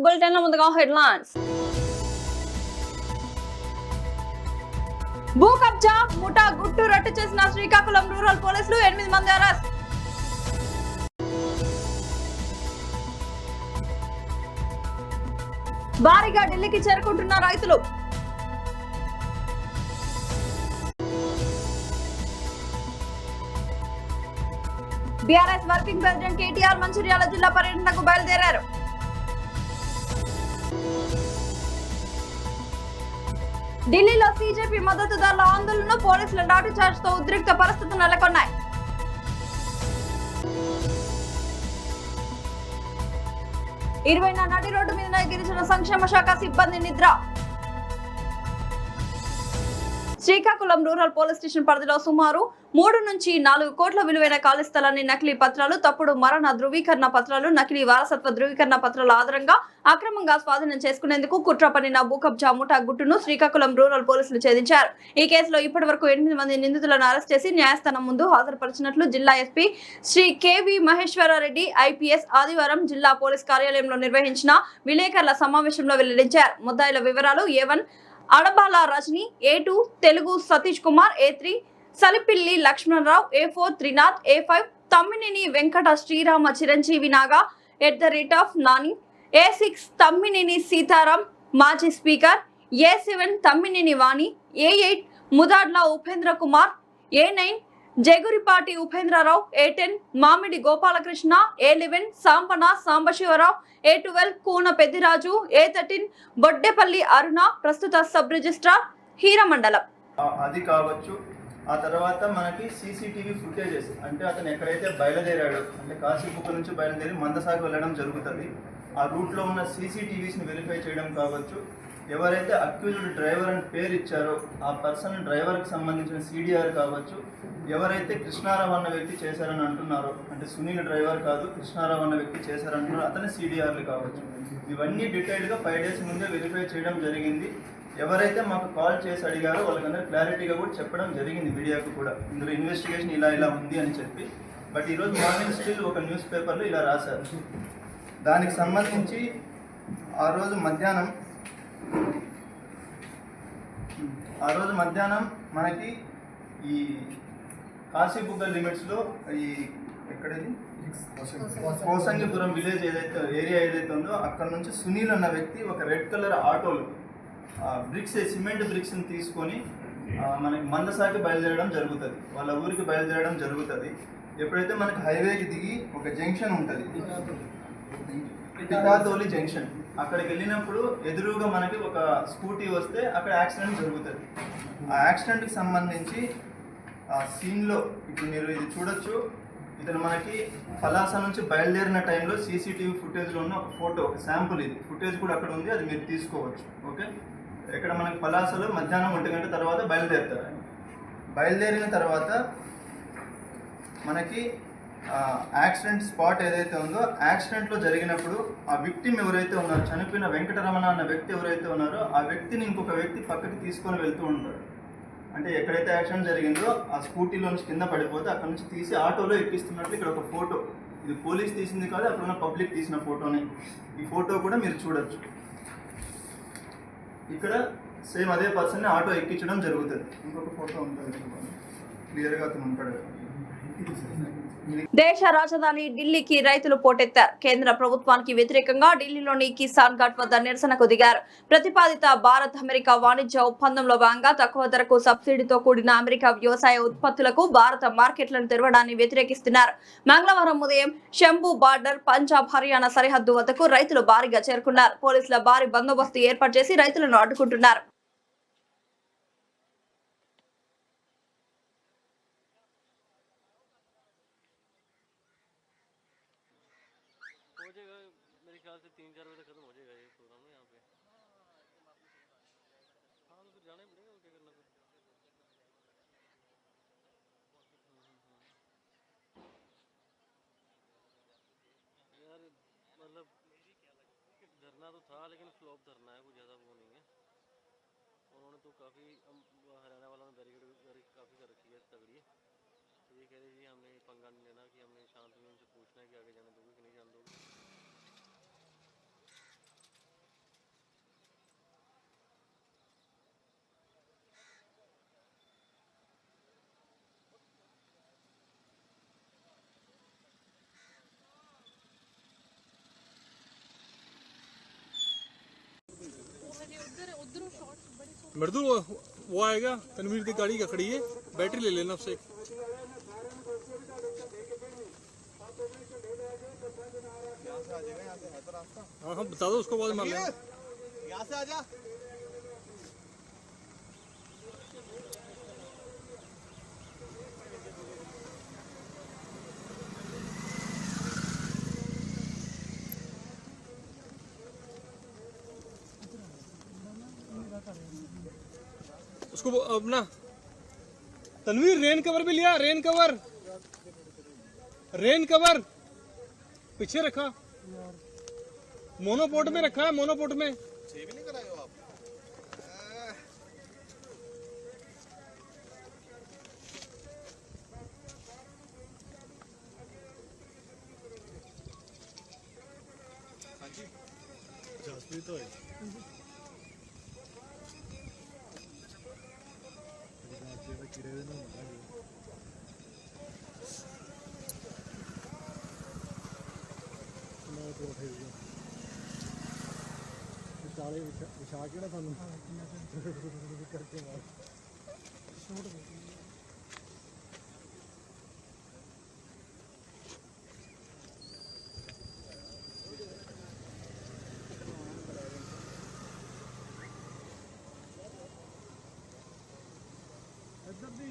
Bulletin లో ముందుగా headlines. భూ కబ్జా ముఠా గుట్టు రట్టు చేసిన శ్రీకాకుళం రూరల్ పోలీసులు 8 మంది అరెస్ట్. భారీగా ఢిల్లీకి చేరుకుంటున్న రైతులు. BRS working president KTR Mancherial జిల్లా పర్యటనకు బయలుదేరారు. ఢిల్లీలో బీజేపీ మద్దతుదారుల ఆందోళన, పోలీసుల లాఠీ చార్జ్ తో ఉద్రిక్త పరిస్థితులు నెలకొన్నాయి. నడి రోడ్డు మీద గిరిజన సంక్షేమ శాఖ సిబ్బంది నిద్ర. శ్రీకాకుళం రూరల్ పోలీస్ స్టేషన్ పరిధిలో సుమారు 3 నుంచి 4 కోట్ల విలువైన ఖాళీ స్థలాన్ని నకిలీ పత్రాలు, తప్పుడు మరణ ధృవీకరణ పత్రాలు, నకిలీ వారసత్వ ధృవీకరణ పత్రాల ఆధారంగా అక్రమంగా స్వాధీనం చేసుకునేందుకు కుట్ర పన్నిన భూ కబ్జా ముఠా గుట్టును శ్రీకాకుళం రూరల్ పోలీసులు ఛేదించారు. ఈ కేసులో ఇప్పటి వరకు 8 మంది నిందితులను అరెస్ట్ చేసి న్యాయస్థానం ముందు హాజరుపరిచినట్లు జిల్లా ఎస్పీ శ్రీ కెవి మహేశ్వరరెడ్డి ఐపీఎస్ ఆదివారం జిల్లా పోలీస్ కార్యాలయంలో నిర్వహించిన విలేకరుల సమావేశంలో వెల్లడించారు. ముద్దాయిల వివరాలు: A1 Adabala Rajani, A2 Telugu Satish Kumar, A3 సలిపిల్లి Lakshmanarao, A4 Trinath, A5 Tammineni Venkata Srirama Chiranjeevi Naga @Nani, A6 Tammineni Sitaram మాజీ speaker, A7 Tammineni Vani, A8 Mudadla Upendra Kumar, A9 Jaguripati Upendrarao, A10 Mamidi Gopalakrishna, A11 సాంపన Sambasivarao, A12 Koona Peddiraju, A13 Boddepalli అరుణ, ప్రస్తుత సబ్ రిజిస్ట్రార్ హీరమండలం. అది కావచ్చు. ఆ తర్వాత మనకి సీసీటీవీ ఫుటేజెస్, అంటే అతను ఎక్కడైతే బయలుదేరాడో, అంటే కాశీబుక్ నుంచి బయలుదేరి మందసాగి వెళ్ళడం జరుగుతుంది. ఆ రూట్లో ఉన్న సీసీటీవీస్ని వెరిఫై చేయడం కావచ్చు. ఎవరైతే అక్యూజ్డ్ డ్రైవర్ అని పేరు ఇచ్చారో ఆ పర్సన్ డ్రైవర్కి సంబంధించిన CDR కావచ్చు. ఎవరైతే కృష్ణారావు అన్న వ్యక్తి చేశారని అంటున్నారో, అంటే సునీల్ డ్రైవర్ కాదు, కృష్ణారావు అన్న వ్యక్తి చేశారంటున్నారో అతని CDRలు కావచ్చు. ఇవన్నీ డీటెయిల్డ్గా 5 డేస్ ముందే వెరిఫై చేయడం జరిగింది. ఎవరైతే మాకు కాల్ చేసి అడిగారో వాళ్ళకందరూ క్లారిటీగా కూడా చెప్పడం జరిగింది మీడియాకు కూడా. ఇందులో ఇన్వెస్టిగేషన్ ఇలా ఉంది అని చెప్పి. బట్ ఈరోజు మార్నింగ్ స్టిల్ ఒక న్యూస్ పేపర్లో ఇలా రాశారు. దానికి సంబంధించి ఆ రోజు మధ్యాహ్నం మనకి ఈ కాశీబుగ్గ లిమిట్స్లో ఈ ఎక్కడది కోసంగిపురం విలేజ్ ఏరియా ఏదైతే ఉందో అక్కడ నుంచి సునీల్ అన్న వ్యక్తి ఒక రెడ్ కలర్ ఆటోలో సిమెంట్ బ్రిక్స్ని తీసుకొని మనకి మందసాకి బయలుదేరడం జరుగుతుంది. వాళ్ళ ఊరికి బయలుదేరడం జరుగుతుంది. ఎప్పుడైతే మనకి హైవేకి దిగి ఒక జంక్షన్ ఉంటుంది, పికాతోలి జంక్షన్, అక్కడికి వెళ్ళినప్పుడు ఎదురుగా మనకి ఒక స్కూటీ వస్తే అక్కడ యాక్సిడెంట్ జరుగుతుంది. ఆ యాక్సిడెంట్కి సంబంధించి ఆ సీన్లో ఇప్పుడు మీరు ఇది చూడొచ్చు. ఇతను మనకి పలాస నుంచి బయలుదేరిన టైంలో సీసీటీవీ ఫుటేజ్లో ఉన్న ఒక ఫోటో, ఒక శాంపుల్, ఇది ఫుటేజ్ కూడా అక్కడ ఉంది, అది మీరు తీసుకోవచ్చు. ఓకే, ఇక్కడ మనకి పలాసలో మధ్యాహ్నం 1 గంట తర్వాత బయలుదేరుతారు. బయలుదేరిన తర్వాత మనకి యాక్సిడెంట్ స్పాట్ ఏదైతే ఉందో, యాక్సిడెంట్లో జరిగినప్పుడు ఆ విక్టిమ్ ఎవరైతే ఉన్నారో, చనిపోయిన వెంకటరమణ అన్న వ్యక్తి ఎవరైతే ఉన్నారో ఆ వ్యక్తిని ఇంకొక వ్యక్తి పక్కకి తీసుకొని వెళ్తూ ఉంటాడు. అంటే ఎక్కడైతే యాక్సిడెంట్ జరిగిందో ఆ స్కూటీలో నుంచి కింద పడిపోతే అక్కడ నుంచి తీసి ఆటోలో ఎక్కిస్తున్నట్లు ఇక్కడ ఒక ఫోటో. ఇది పోలీస్ తీసింది కాదు, అక్కడున్న పబ్లిక్ తీసిన ఫోటోనే. ఈ ఫోటో కూడా మీరు చూడొచ్చు. ఇక్కడ సేమ్ అదే పర్సన్ని ఆటో ఎక్కించడం జరుగుతుంది. ఇంకొక ఫోటో ఉంటుంది, క్లియర్గా అతను ఉంటాడు. దేశ రాజధాని ఢిల్లీకి రైతులు పోటెత్తారు. కేంద్ర ప్రభుత్వానికి వ్యతిరేకంగా ఢిల్లీలోని కిసాన్ ఘాట్ వద్ద నిరసనకు దిగారు. ప్రతిపాదిత భారత్ అమెరికా వాణిజ్య ఒప్పందంలో భాగంగా తక్కువ ధరకు సబ్సిడీతో కూడిన అమెరికా వ్యవసాయ ఉత్పత్తులకు భారత మార్కెట్లను తెరవడాన్ని వ్యతిరేకిస్తున్నారు. మంగళవారం ఉదయం శంభు బార్డర్, పంజాబ్ హర్యానా సరిహద్దు వద్దకు రైతులు భారీగా చేరుకున్నారు. పోలీసుల భారీ బందోబస్తు ఏర్పాటు చేసి రైతులను అడ్డుకుంటున్నారు. मेरे ख्याल से 3-4 बजे तक खत्म हो जाएगा ये प्रोग्राम ना यहाँ पे। हाँ तो फिर जाना ही पड़ेगा, क्या करना फिर। यार मतलब धरना तो था लेकिन फ्लॉप धरना है, कोई ज़्यादा वो नहीं है। उन्होंने तो काफ़ी हरियाणा वालों ने बैरिकेड काफ़ी कर रखी है तगड़ी। तो ये कह रहे जी हमने पंगा नहीं लेना, कि हमने शांति में उनसे पूछना है कि आगे जाने दोगे कि नहीं जाने दोगे। मर्दू वो आएगा तनवीर की गाड़ी का खड़ी है, बैटरी ले लेना उससे। हाँ हाँ बता दो उसको, बाद मार लेना। यहाँ से आजा। उसको अपना तनवीर रेन कवर भी लिया, रेन कवर, रेन कवर पीछे रखा, मोनोपोर्ट में रखा है, मोनोपोर्ट में। सेव नहीं कराए हो आप? तो है ਵਿਚਾਲੇ ਵਿਛਾ ਕੇ ਨਾ ਤੁਹਾਨੂੰ ਕਰਕੇ ਮਾਰ ਛੋੜ ਦੇ। ਇੱਧਰ ਦੀ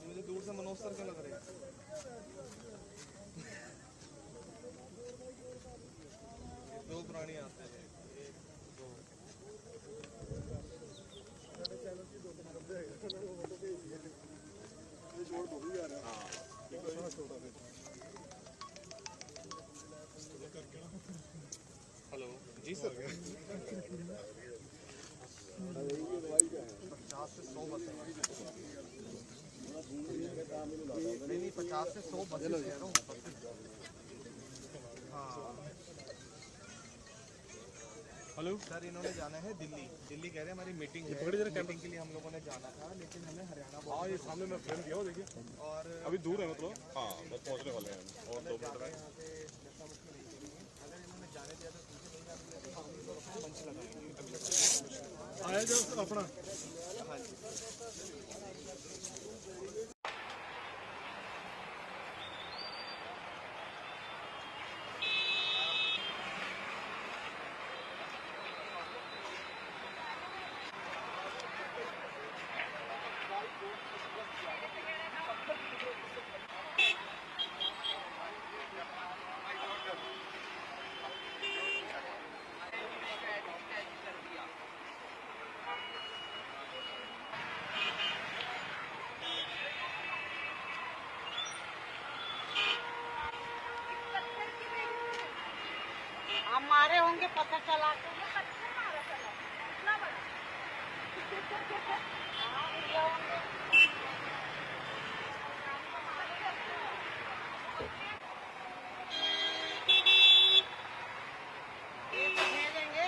मुझे दूर से मनोज सर के लग रहे हैं। दो प्राणी आते हैं, एक दो। हेलो जी सर। 50 से 100 बसें नहीं 50 से 100 बसें कह रहा हूँ। हाँ हेलो सर, इन्होंने जाना है दिल्ली। दिल्ली कह रहे हैं हमारी मीटिंग है, मीटिंग के लिए हम लोगों ने जाना था, लेकिन हमें हरियाणा हाँ ये सामने मैं फ्रेम दिया हो देखिए, और अभी दूर है मतलब। हाँ बस पहुँचने वाले हैं और 2 मिनट में। यहाँ से नशा मुक्त नहीं करेंगे। अगर इन्होंने जाने दिया तो ठीक है, नहीं जाने दिया तो हम लोग अपने मंच लगाएंगे। आया जो अपना हाँ जी। हम मारे होंगे पता चला के। ये तो दे देंगे।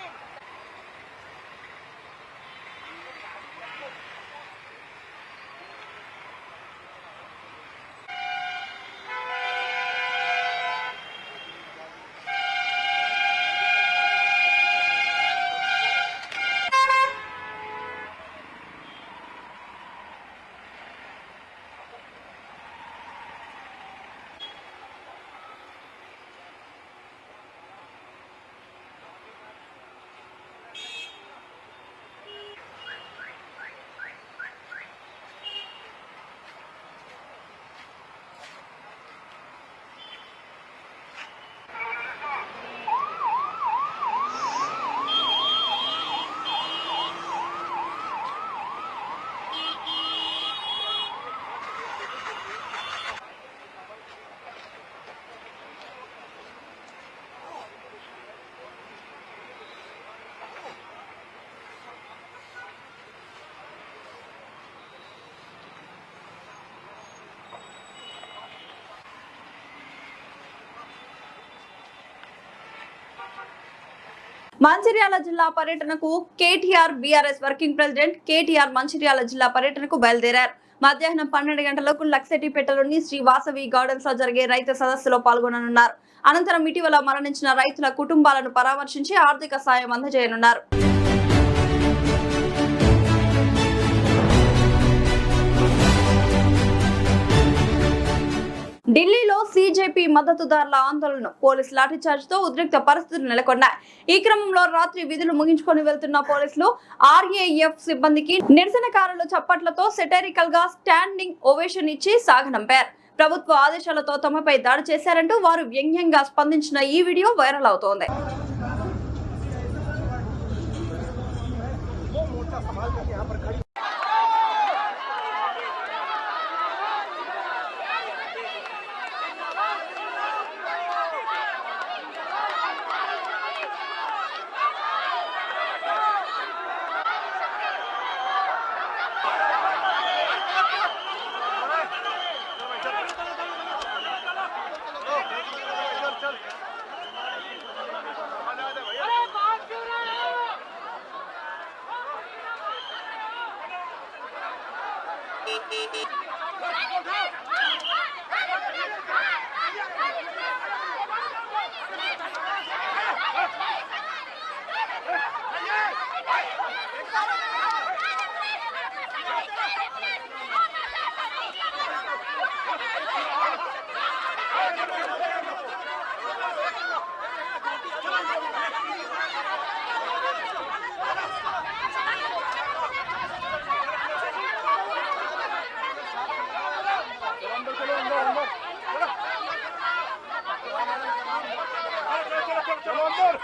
మంచిర్యాల జిల్లా పర్యటనకు KTR BRS working president KTR Mancherial జిల్లా పర్యటనకు బయలుదేరారు. మధ్యాహ్నం 12 గంటలకు లక్సెటిపేటలోని శ్రీ వాసవి గార్డెన్స్ లో జరిగే రైతు సదస్సులో పాల్గొననున్నారు. అనంతరం ఇటీవల మరణించిన రైతుల కుటుంబాలను పరామర్శించి ఆర్థిక సాయం అందజేయనున్నారు. ఢిల్లీలో సీజేపీ మద్దతుదారుల ఆందోళన, పోలీసు లాఠీచార్జితో ఉద్రిక్త పరిస్థితులు నెలకొన్నాయి. ఈ క్రమంలో రాత్రి విధులు ముగించుకొని వెళ్తున్న పోలీసులు ఆర్ఏఎఫ్ సిబ్బందికి నిరసనకారులు చప్పట్లతో సెటైరికల్ గా స్టాండింగ్ ఓవేషన్ ఇచ్చి సాగనంపారు. ప్రభుత్వ ఆదేశాలతో తమపై దాడి చేశారంటూ వారు వ్యంగ్యంగా స్పందించిన ఈ వీడియో వైరల్ అవుతోంది. चलो अंदर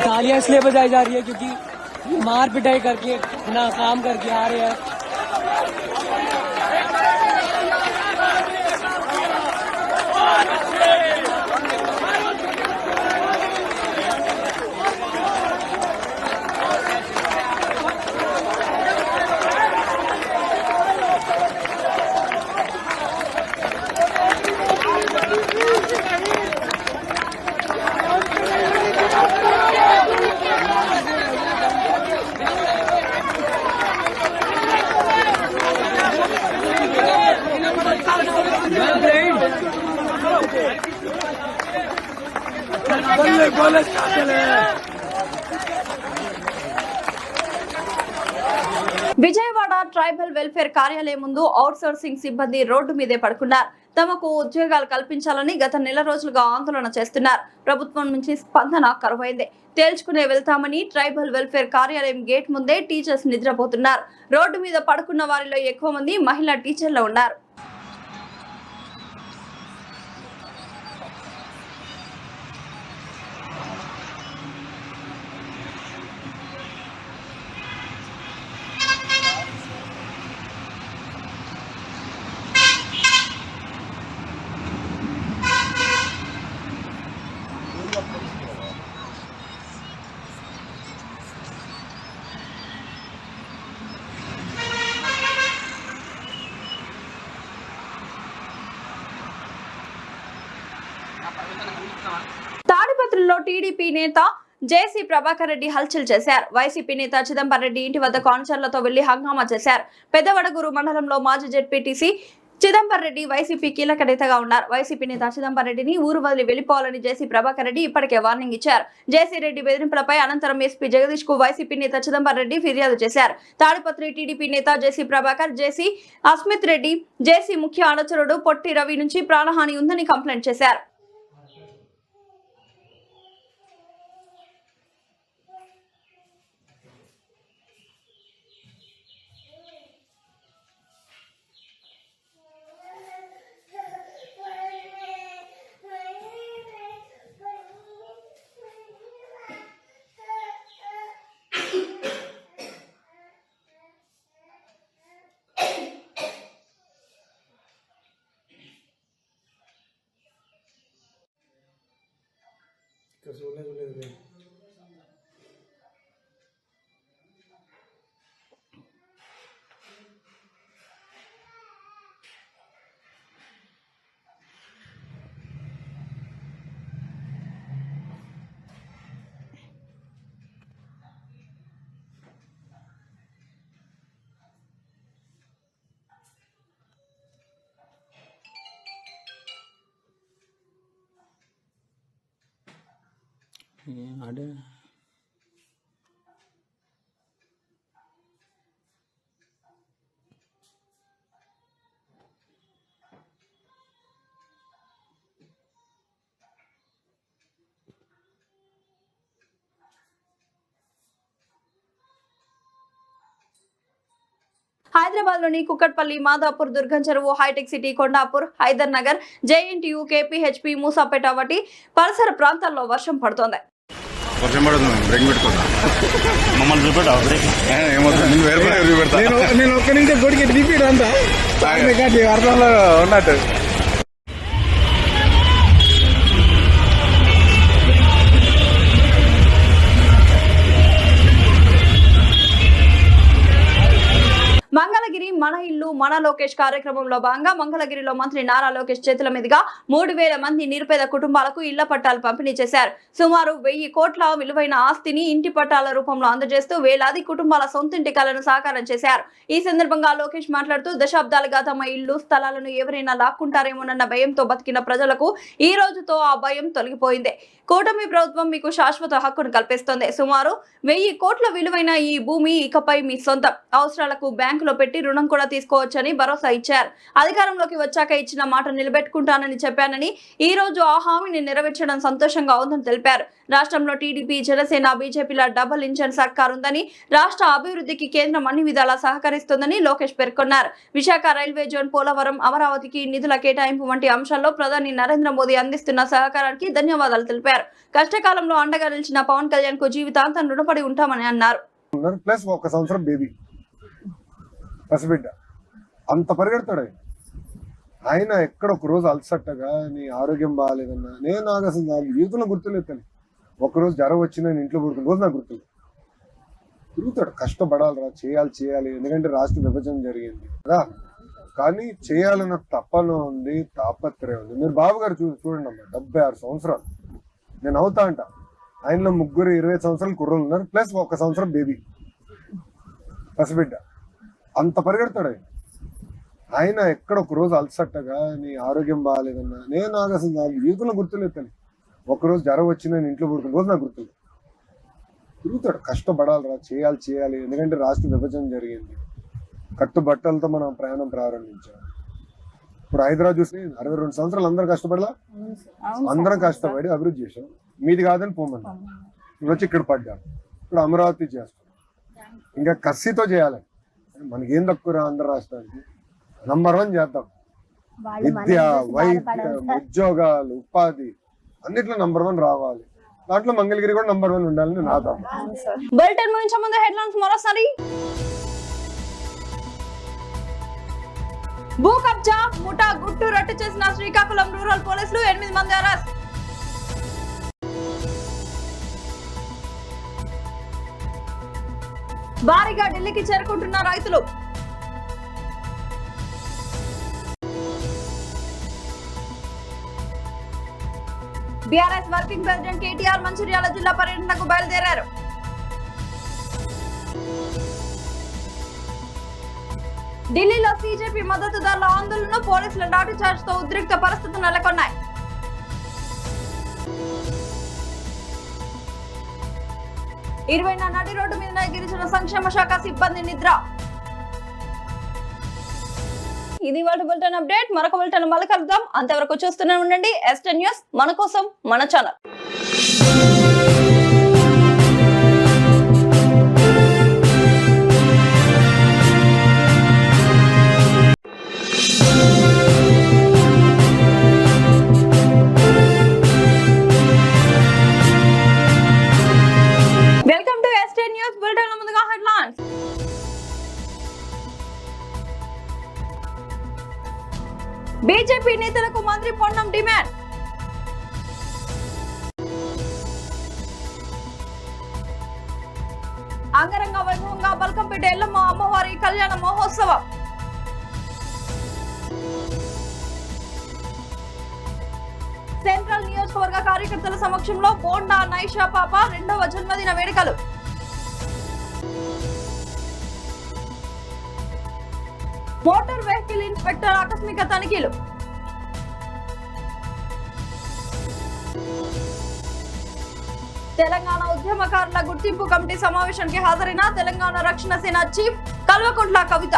तालियां इसलिए बजाई जा रही है क्योंकि मार पिटाई करके नाकाम करके आ रहे हैं। విజయవాడ ట్రైబల్ వెల్ఫేర్ కార్యాలయం ముందు అవుట్సోర్సింగ్ సిబ్బంది రోడ్డు మీదే పడుకున్నారు. తమకు ఉద్యోగాలు కల్పించాలని గత నెల రోజులుగా ఆందోళన చేస్తున్నారు. ప్రభుత్వం నుంచి స్పందన కరువైంది. తేల్చుకునే వెళ్తామని ట్రైబల్ వెల్ఫేర్ కార్యాలయం గేట్ ముందే టీచర్స్ నిద్రపోతున్నారు. రోడ్డు మీద పడుకున్న వారిలో ఎక్కువ మంది మహిళా టీచర్లు ఉన్నారు. తాడిపత్రిలో టీడీపీ నేత జేసీ ప్రభాకర్ రెడ్డి హల్చల్ చేశారు. వైసీపీ నేత చిదంబర్ రెడ్డి ఇంటి వద్ద కాన్సర్లతో వెళ్లి హంగామా చేశారు. పెద్దవడగూరు మండలంలో మాజీ జెడ్పీటీసీ చిదంబర్ రెడ్డి వైసీపీ కీలక నేతగా ఉన్నారు. వైసీపీ నేత చిదంబర్ రెడ్డిని ఊరు వదిలి వెళ్లిపోవాలని జేసీ ప్రభాకర్ రెడ్డి ఇప్పటికే వార్నింగ్ ఇచ్చారు. జేసీ రెడ్డి బెదిరింపులపై అనంతరం ఎస్పీ జగదీష్ కు వైసీపీ నేత చిదంబర్ రెడ్డి ఫిర్యాదు చేశారు. తాడిపత్రి టీడీపీ నేత జేసీ ప్రభాకర్, జేసీ అస్మిత్ రెడ్డి, జేసీ ముఖ్య అనుచరుడు పొట్టి రవి నుంచి ప్రాణహాని ఉందని కంప్లైంట్ చేశారు. ada హైదరాబాద్ లోని Kukatpally, Madhapur, Durgam Cheruvu, hitech city, Kondapur, Hyder Nagar, JNTU, KPHB, Moosapet వంటి పరిసర ప్రాంతాల్లో వర్షం పడుతోంది. వర్షం పడుతుంది బ్రేక్ పెట్టుకుంటా మమ్మల్ని చూపెట్టా బ్రేక్ ఏమవుతుంది నేను వేరే పని చూపెడతా నేను ఒక్క నుంచి గొడికి రిపీట్ అంతా అర్థంలో ఉన్నట్టు. మంగళగిరి మన ఇల్లు మన లోకేష్ కార్యక్రమంలో భాగంగా మంగళగిరిలో మంత్రి నారా లోకేష్ చేతుల మీదుగా 3,000 మంది నిరుపేద కుటుంబాలకు ఇళ్ల పట్టాలు పంపిణీ చేశారు. సుమారు 1,000 కోట్ల విలువైన ఆస్తిని ఇంటి పట్టాల రూపంలో అందజేస్తూ వేలాది కుటుంబాల సొంతింటి కలను సాకారం చేశారు. ఈ సందర్భంగా లోకేష్ మాట్లాడుతూ దశాబ్దాలుగా తమ ఇల్లు స్థలాలను ఎవరైనా లాక్కుంటారేమోనన్న భయంతో బతికిన ప్రజలకు ఈ రోజుతో ఆ భయం తొలగిపోయింది. కూటమి ప్రభుత్వం మీకు శాశ్వత హక్కును కల్పిస్తోంది. సుమారు 1,000 కోట్ల విలువైన ఈ భూమి ఇకపై మీ సొంతం. అవసరాలకు బ్యాంకులో పెట్టి రుణం కూడా తీసుకోవచ్చని భరోసా ఇచ్చారు. అధికారంలోకి వచ్చాక ఇచ్చిన మాట నిలబెట్టుకుంటానని చెప్పానని ఈ రోజు ఆ హామీని నెరవేర్చడం సంతోషంగా ఉందని తెలిపారు. రాష్ట్రంలో టీడీపీ, జనసేన, బీజేపీల డబుల్ ఇంజన్ సర్కార్ ఉందని, రాష్ట్ర అభివృద్ధికి కేంద్రం అన్ని విధాలా సహకరిస్తోందని లోకేష్ పేర్కొన్నారు. విశాఖ రైల్వే జోన్, పోలవరం, అమరావతికి నిధుల కేటాయింపు వంటి అంశాల్లో ప్రధాని నరేంద్ర మోదీ అందిస్తున్న సహకారానికి ధన్యవాదాలు తెలిపారు. కష్టకాలంలో అండగా నిలిచిన పవన్ కళ్యాణ్ కు జీవితాంతం రుణపడి ఉంటామని అన్నారు. ప్లస్ 1 సంవత్సరం బేబీ పసిబిడ్డ అంత పరిగెడతాడు ఆయన. ఎక్కడ ఒక రోజు అలసట్టగా నీ ఆరోగ్యం బాగాలేదన్నా నేను నాకు అసలు నాకు జీవితంలో గుర్తులేదు. ఒకరోజు జ్వరం వచ్చిన నేను ఇంట్లో పడుకున్న రోజు నాకు గుర్తులేదు. తిరుగుతాడు, కష్టపడాలిరా, చేయాలి. ఎందుకంటే రాష్ట్ర విభజన జరిగింది కదా, కానీ చేయాలన్న తపన ఉంది, తాపత్రయం ఉంది. మీరు బాబు గారు చూడండి అమ్మా, 76 సంవత్సరాలు. నేను అవుతా అంట, ఆయనలో 3 25 సంవత్సరాలు కుర్రలు ఉన్నారు, ప్లస్ 1 సంవత్సరం బేబీ పసిబిడ్డ అంత పరిగెడతాడు ఆయన. ఎక్కడ ఒక రోజు అలసట్టగా నీ ఆరోగ్యం బాగాలేదన్నా నేను నాకు అసలు నాకు జీవితంలో గుర్తులేదు. ఒకరోజు జ్వరం వచ్చిన నేను ఇంట్లో పడుకున్న రోజు నాకు గుర్తులేదు. తిరుగుతాడు, కష్టపడాలిరా, చేయాలి. ఎందుకంటే రాష్ట్ర విభజన జరిగింది. కట్టుబట్టలతో మనం ప్రయాణం ప్రారంభించాం. ఇప్పుడు హైదరాబాద్ చూసి 62 సంవత్సరాలు అందరూ కష్టపడలా, అందరం కష్టపడి అభివృద్ధి చేసాం. మీది కాదని పోమన్నా ఇప్పుడు వచ్చి ఇక్కడ పడ్డాం. ఇప్పుడు అమరావతి చేస్తాం, ఇంకా కసితో చేయాలి. మనకేం తక్కువ ఆంధ్ర రాష్ట్రానికి నంబర్ 1 చేద్దాం. విద్య, వైద్యం, ఉద్యోగాలు, ఉపాధి అన్నిట్లో నంబర్ 1 రావాలి. దాంట్లో మంగళగిరి కూడా నంబర్ 1 ఉండాలని నాదాం. బులెటిన్ ముగించే ముందు హెడ్లైన్స్ మరోసారి. భూ కబ్జా ముఠా గుట్టు రట్టు చేసిన శ్రీకాకుళం రూరల్ పోలీసులు, 8 మంది అరెస్ట్. భారీగా ఢిల్లీకి చేరుకుంటున్న రైతులు. BRS working president KTR Mancherial జిల్లా పర్యటనకు బయలుదేరారు. ఢిల్లీలో బీజేపీ మద్దతుదారుల ఆందోళన, పోలీసుల లాఠీ చార్జ్ తో ఉద్రిక్త పరిస్థితులు నెలకొన్నాయి. ఇరువైన నడి రోడ్డు మీద గిరిజన సంక్షేమ శాఖ సిబ్బంది నిద్ర. ఇది వాళ్ళ బులెటిన్ అప్డేట్. మరొక బులెటిన్ మళ్ళీ కలుద్దాం. అంతవరకు చూస్తూనే ఉండండి STN న్యూస్, మన కోసం మన channel. Welcome to STN news. Bulletin ముందుగా హెడ్లైన్స్. బీజేపీ నేతలకు మంత్రి పొన్నం డిమాండ్. అంగరంగ వైభవంగా బల్కంపేట ఎల్లమ్మ అమ్మవారి కళ్యాణ మహోత్సవం. సెంట్రల్ నియోజకవర్గ కార్యకర్తల సమక్షంలో బోండా నైషా పాప 2వ జన్మదిన వేడుకలు. మోటార్ వెహికల్ ఇన్స్పెక్టర్ ఆకస్మిక తనిఖీలు. తెలంగాణ ఉద్యమకారుల గుర్తింపు కమిటీ సమావేశానికి హాజరైన తెలంగాణ రక్షణ సేన చీఫ్ కల్వకుంట్ల కవిత.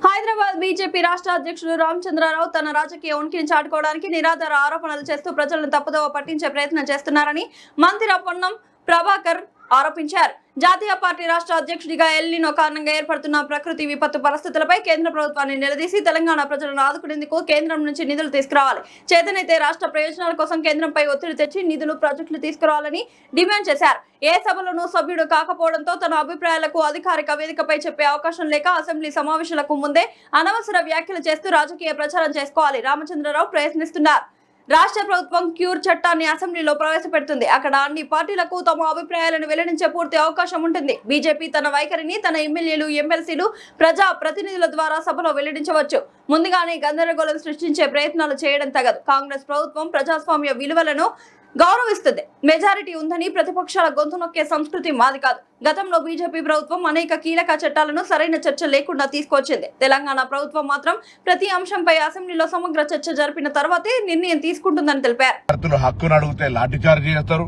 హైదరాబాద్ బీజేపీ రాష్ట్ర అధ్యక్షుడు రామచంద్రరావు తన రాజకీయ ఉనికిని చాటుకోవడానికి నిరాధార ఆరోపణలు చేస్తూ ప్రజలను తప్పుదోవ పట్టించే ప్రయత్నం చేస్తున్నారని మంత్రి పొన్నం ప్రభాకర్ ఆరోపించారు. జాతీయ పార్టీ రాష్ట్ర అధ్యక్షుడిగా ఎల్నినో కారణంగా ఏర్పడుతున్న ప్రకృతి విపత్తు పరిస్థితులపై కేంద్ర ప్రభుత్వాన్ని నిలదీసి తెలంగాణ ప్రజలను ఆదుకునేందుకు కేంద్రం నుంచి నిధులు తీసుకురావాలి. చేతనైతే రాష్ట్ర ప్రయోజనాల కోసం కేంద్రంపై ఒత్తిడి తెచ్చి నిధులు ప్రాజెక్టులు తీసుకురావాలని డిమాండ్ చేశారు. ఏ సభలోనూ సభ్యుడు కాకపోవడంతో తన అభిప్రాయాలకు అధికారిక వేదికపై చెప్పే అవకాశం లేక అసెంబ్లీ సమావేశాలకు ముందే అనవసర వ్యాఖ్యలు చేస్తూ రాజకీయ ప్రచారం చేసుకోవాలి. రామచంద్రరావు ప్రయత్నిస్తున్నారు. రాష్ట్ర ప్రభుత్వం క్యూర్ చట్టాన్ని అసెంబ్లీలో ప్రవేశపెడుతుంది. అక్కడ అన్ని పార్టీలకు తమ అభిప్రాయాలను వెల్లడించే పూర్తి అవకాశం ఉంటుంది. బీజేపీ తన వైఖరిని తన ఎమ్మెల్యేలు, ఎమ్మెల్సీలు, ప్రజా ప్రతినిధుల ద్వారా సభలో వెల్లడించవచ్చు. ముందుగానే గందరగోళం సృష్టించే ప్రయత్నాలు చేయడం తగదు. కాంగ్రెస్ ప్రభుత్వం ప్రజాస్వామ్య విలువలను గౌరవిస్తుంది. మెజారిటీ ఉందని ప్రతిపక్షాల గొంతు నొక్కే సంస్కృతి మాది కాదు. గతంలో బీజేపీ ప్రభుత్వం అనేక కీలక చట్టాలను సరైన చర్చ లేకుండా తీసుకొచ్చింది. తెలంగాణ ప్రభుత్వం మాత్రం ప్రతి అంశంపై అసెంబ్లీలో సమగ్ర చర్చ జరిపిన తర్వాతే నిర్ణయం తీసుకుంటుందని తెలిపారు. హక్కును అడిగితే లాఠీచార్జ్ చేస్తారు,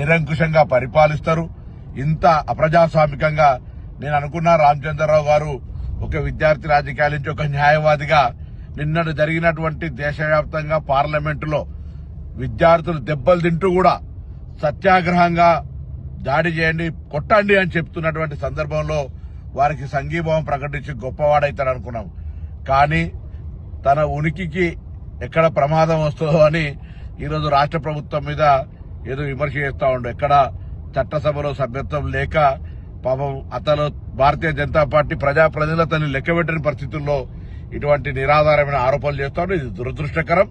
నిరంకుశంగా పరిపాలిస్తారు. ఇంత అప్రజాస్వామికంగా నేను అనుకున్నా రామచంద్రరావు గారు ఒక విద్యార్థి రాజకీయాల నుంచి ఒక న్యాయవాదిగా నిన్న జరిగినటువంటి దేశవ్యాప్తంగా పార్లమెంటులో విద్యార్థులు దెబ్బలు తింటూ కూడా సత్యాగ్రహంగా దాడి చేయండి, కొట్టండి అని చెప్తున్నటువంటి సందర్భంలో వారికి సంఘీభావం ప్రకటించి గొప్పవాడైతాడు అనుకున్నాం. కానీ తన ఉనికికి ఎక్కడ ప్రమాదం వస్తుందో అని ఈరోజు రాష్ట్ర ప్రభుత్వం మీద ఏదో విమర్శ చేస్తా ఉండు. ఎక్కడ చట్టసభలో సభ్యత్వం లేక పాపం అతను భారతీయ జనతా పార్టీ ప్రజాప్రతినిధులను లెక్కబెట్టని పరిస్థితుల్లో ఇటువంటి నిరాధారమైన ఆరోపణలు చేస్తా ఉండు. ఇది దురదృష్టకరం.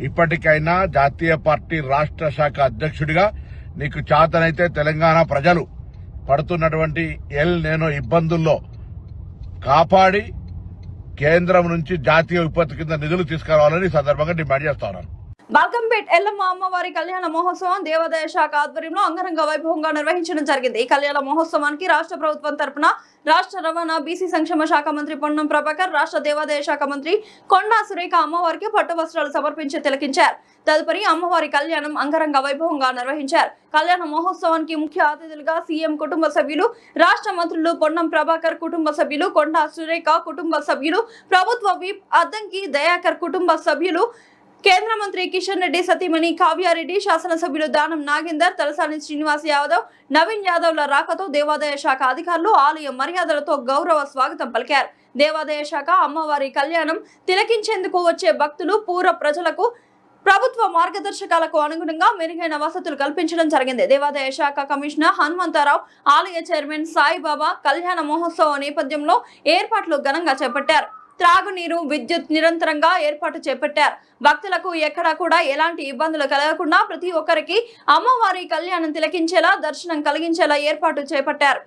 ఇప్పటికైనా జాతీయ పార్టీ రాష్ట్ర శాఖ అధ్యక్షుడిగా నీకు చేతనైతే తెలంగాణ ప్రజలు పడుతున్నటువంటి నేను ఇబ్బందుల్లో కాపాడి కేంద్రం నుంచి జాతీయ విపత్తు కింద నిధులు తీసుకురావాలని సందర్భంగా డిమాండ్ చేస్తా ఉన్నాను. బాల్కంపేట్ ఎల్లమ్మ అమ్మవారి కళ్యాణ మహోత్సవం దేవాదాయ శాఖ ఆధ్వర్యంలో అంగరంగ వైభవంగా నిర్వహించడం జరిగింది. ఈ కళ్యాణ మహోత్సవానికి రాష్ట్ర ప్రభుత్వం తరపున రాష్ట్ర రవాణా బీసీ సంక్షేమ శాఖ మంత్రి పొన్నం ప్రభాకర్, రాష్ట్ర దేవాదాయ శాఖ మంత్రి కొండా సురేఖ అమ్మవారికి పట్టు వస్త్రాలు సమర్పించి తిలకించారు. తదుపరి అమ్మవారి కళ్యాణం అంగరంగ వైభవంగా నిర్వహించారు. కళ్యాణ మహోత్సవానికి ముఖ్య అతిథులుగా సీఎం కుటుంబ సభ్యులు, రాష్ట్ర మంత్రులు పొన్నం ప్రభాకర్ కుటుంబ సభ్యులు, కొండా సురేఖ కుటుంబ సభ్యులు, ప్రభుత్వ విప్ అద్దంకి దయాకర్ కుటుంబ సభ్యులు, కేంద్ర మంత్రి కిషన్ రెడ్డి సతీమణి కావ్యారెడ్డి, శాసనసభ్యులు దానం నాగేందర్, తలసాని శ్రీనివాస్ యాదవ్, నవీన్ యాదవ్ల రాకతో దేవాదాయ శాఖ అధికారులు ఆలయ మర్యాదలతో గౌరవ స్వాగతం పలికారు. దేవాదాయ శాఖ అమ్మవారి కళ్యాణం తిలకించేందుకు వచ్చే భక్తులు, పూర్వ ప్రజలకు ప్రభుత్వ మార్గదర్శకాలకు అనుగుణంగా మెరుగైన వసతులు కల్పించడం జరిగింది. దేవాదాయ శాఖ కమిషనర్ హనుమంతరావు, ఆలయ చైర్మన్ సాయిబాబా కళ్యాణ మహోత్సవ నేపథ్యంలో ఏర్పాట్లు ఘనంగా చేపట్టారు. త్రాగునీరు, విద్యుత్ నిరంతరంగా ఏర్పాటు చేపట్టారు. భక్తులకు ఎక్కడా కూడా ఎలాంటి ఇబ్బందులు కలగకుండా ప్రతి ఒక్కరికి అమ్మవారి కళ్యాణం తిలకించేలా, దర్శనం కలిగించేలా ఏర్పాటు చేపట్టారు.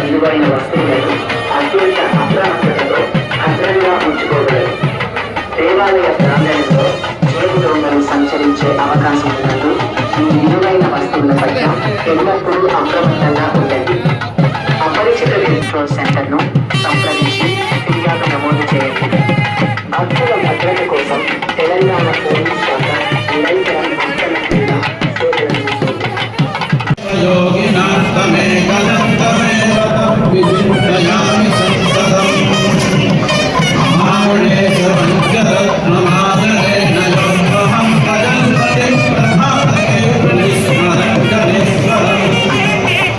విలువైన వస్తువులను అత్యంత అప్రమత్తతతో భద్రంగా ఉంచుకోగలరు. దేవాలయ ప్రాంగణంలో జేబు దొంగలు సంచరించే అవకాశం ఉన్నందు ఈ విలువైన వస్తువుల పట్ల ఎల్లప్పుడూ అప్రమత్తంగా ఉండండి. అపరిచిత కంట్రోల్ సెంటర్ను సంప్రదించండి.